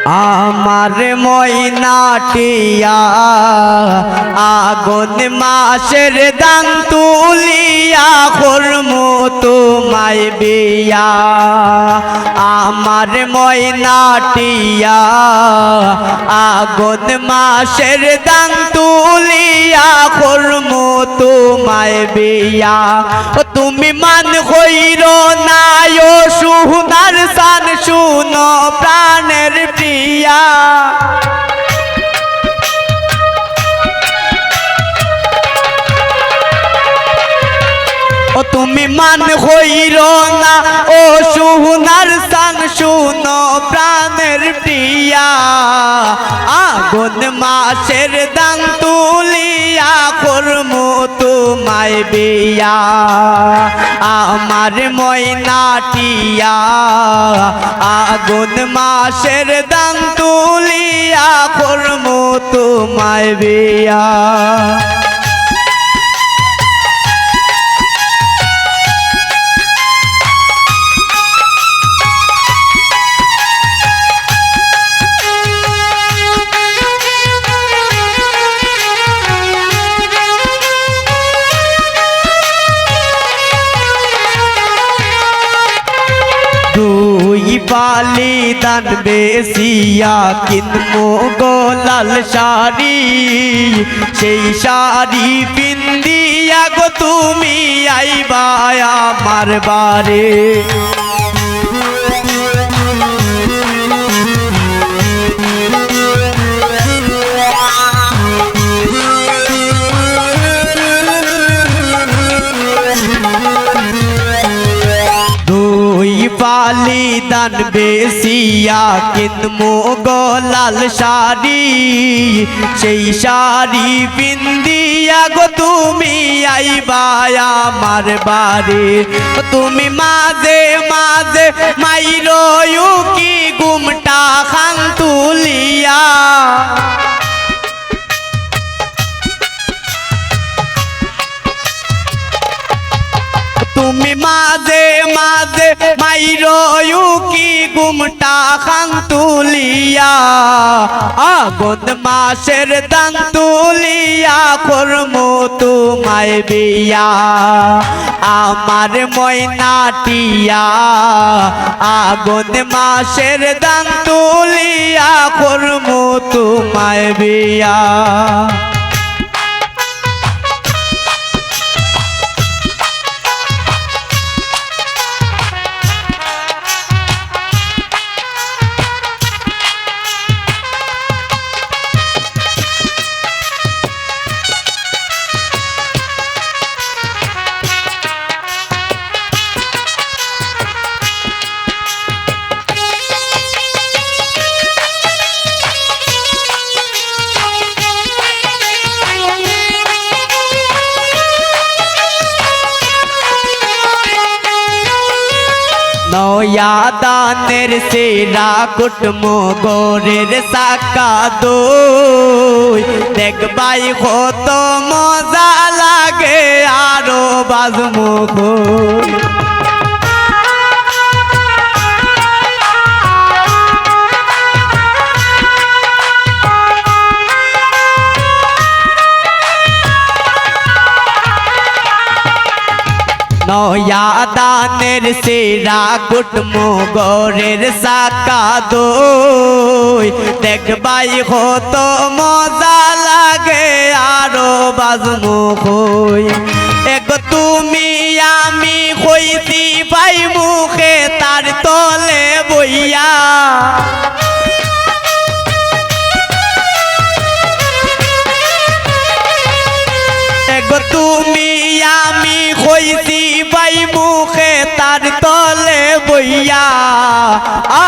আমার ময়নাটিয়া আগুন মাসের দান তুলিয়া করমু তোমায় বিয়া। আমার ময়নাটিয়া আগুন মাসের দান তুলিয়া করমু তোমায় বিয়া। তুমি মান হইর না ও সুনার সান শুনো প্রাণের প্রিয়া। ও তুমি মান হইর না ও সুনার সান শুনো প্রাণের প্রিয়া। আগুন মাসের দান তুলিয়া করমু তোমায় বিয়া। আমার ময়নাটিয়া আগুন মাসের দান তুলিয়া করমু তোমায় বিয়া। দুই বালি দান বেশিয়া কিনমো গোলাল শাড়ি। সেই শাড়ি পিন্দিয়া গো তুমি আইবা আমার বারে। পালি দান বেশিয়া কিনমো গোলাল শাড়ি। সেই শাড়ি পিন্দিয়া গো তুমি আইবা আমার বাড়ি। তুমি মাঝে মাঝে মাইরো কি গুমটা খান তুলিয়া। তুমি মাঝে মাঝে মাইরো কি গুমটা খান তুলিয়া। আগুন মাসের দান তুলিয়া করমু তোমায় বিয়া। আমার ময়নাটিয়া আগুন মাসের দান তুলিয়া করমু তোমায় বিয়া। নয়া দানের সেরা কুটমো গোরের সাকা দই। দেখবাই কত মজা লাগে আরো বাজমু কই। নয়া দানের সেরা কুটমো গোরের সাকা দই। দেখবাই কত মজা লাগে আরো বাজমু কই। এক তুমি আমি কইতি পাই মুখে তার তলে বইয়া। তুমি আমি কইছি পাই মুখে তার তলে বইয়া।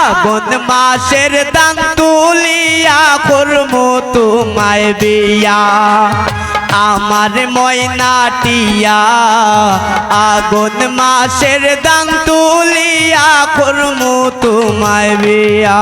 আগুন মাসের দান তুলিয়া করমু তোমায় বিয়া। আমার ময়নাটিয়া আগুন মাসের দান তুলিয়া করমু তোমায় বিয়া।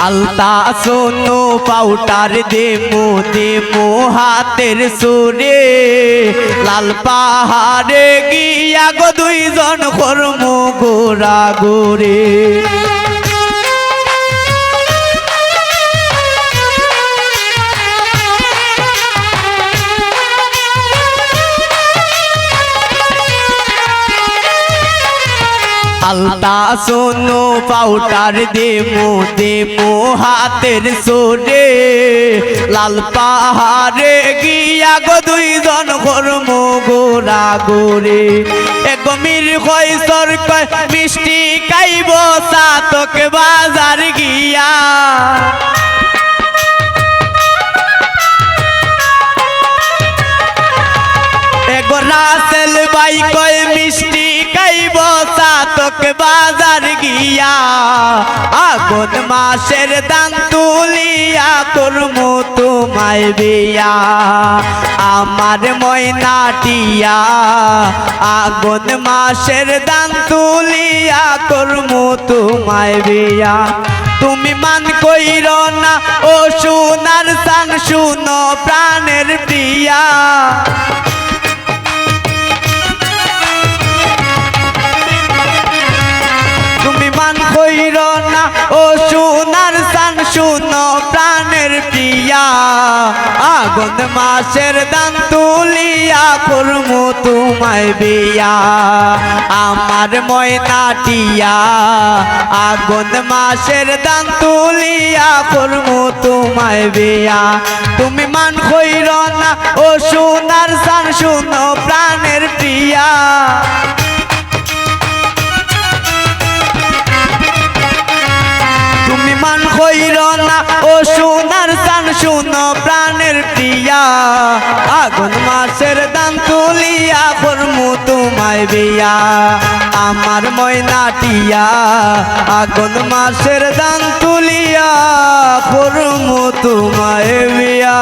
আলতা সোনো পাউটার দেমো হাতের সুরে লাল পাহাড়ে গিয়া গো দুইজন কর্ম গোরা গোরে আলতা সোনো পাউটার দেমো হাতের সোরে লাল পাহাড়ে গিয়া গো দুইজন কর্ম গোরা গোরে গমির কইসর কয় মিষ্টি খাইব সাতক বাজার গিয়া রাসেল বাই কয় মিষ্টি খাইব সাতক বাজার গিয়া আগুন মাসের দান তুলিয়া করমু তোমায় বিয়া আমার ময়নাটিয়া আগুন মাসের দান তুলিয়া করমু তোমায় বিয়া তুমি মান কইর না ও সোনার সান শুনো প্রাণের প্রিয়া কইর না ও সোনার সান শুনো প্রাণের প্রিয়া আগুন মাসের দান তুলিয়া করমু তোমায় বিয়া আমার ময়নাটিয়া আগুন মাসের দান তুলিয়া করমু তোমায় বিয়া তুমি মান কইর না ও সোনার সান শুনো প্রাণের প্রিয়া মান কইর না ও সোনার সান শুনো প্রাণের প্রিয়া আগুন মাসের দান তুলিয়া করমু তোমায় বিয়া আমার ময়নাটিয়া আগুন মাসের দান তুলিয়া করমু তোমায় বিয়া।